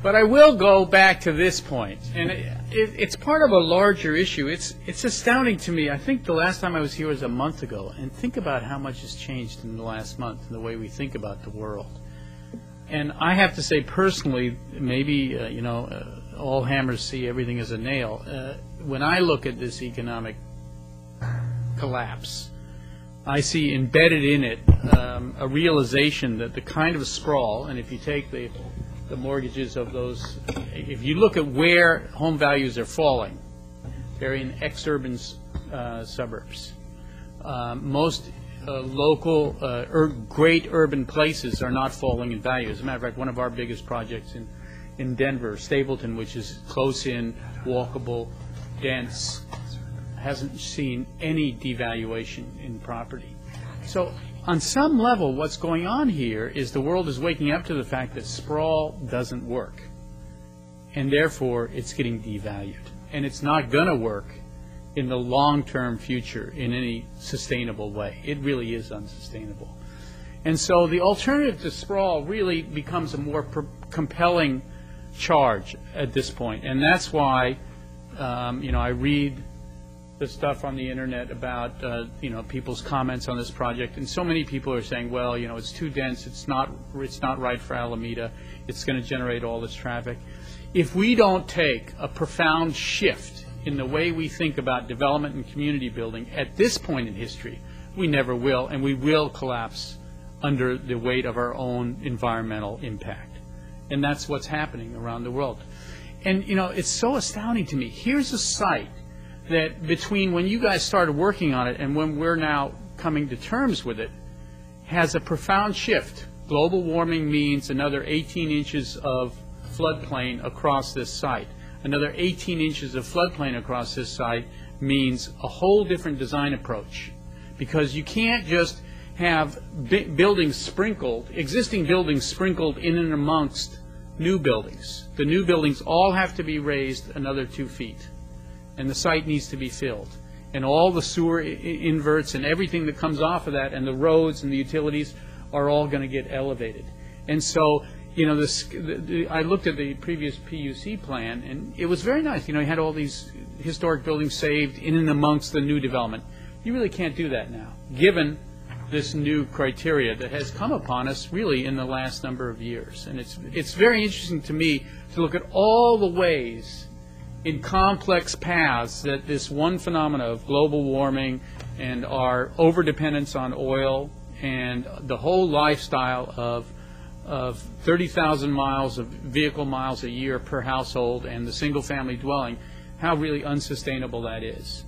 But I will go back to this point, and it's part of a larger issue. It's astounding to me. I think the last time I was here was a month ago, and think about how much has changed in the last month in the way we think about the world. And I have to say personally, maybe all hammers see everything as a nail. When I look at this economic collapse, I see embedded in it a realization that the kind of sprawl, and if you take the mortgages of those, if you look at where home values are falling, they're in ex-urban suburbs. Most local great urban places are not falling in value. As a matter of fact, one of our biggest projects in Denver, Stapleton, which is close in, walkable, dense, hasn't seen any devaluation in property. So on some level, what's going on here is the world is waking up to the fact that sprawl doesn't work, and therefore it's getting devalued. And it's not going to work in the long-term future in any sustainable way. It really is unsustainable. And so the alternative to sprawl really becomes a more compelling charge at this point. And that's why, I read the stuff on the internet about, people's comments on this project. And so many people are saying, well, it's too dense. It's not right for Alameda. It's going to generate all this traffic. If we don't take a profound shift in the way we think about development and community building at this point in history, we never will, and we will collapse under the weight of our own environmental impact. And that's what's happening around the world. And, it's so astounding to me. Here's a site that between when you guys started working on it and when we're now coming to terms with it, has a profound shift. Global warming means another 18 inches of floodplain across this site. Another 18 inches of floodplain across this site means a whole different design approach, because you can't just have buildings sprinkled, existing buildings sprinkled in and amongst new buildings. The new buildings all have to be raised another 2 feet, and the site needs to be filled. And all the sewer inverts and everything that comes off of that, and the roads and the utilities are all going to get elevated. And so I looked at the previous PUC plan, and it was very nice. You had all these historic buildings saved in and amongst the new development. You really can't do that now, given this new criteria that has come upon us really in the last number of years. And it's very interesting to me to look at all the ways in complex paths that this one phenomena of global warming and our overdependence on oil and the whole lifestyle of 30,000 miles of vehicle miles a year per household and the single-family dwelling, how really unsustainable that is.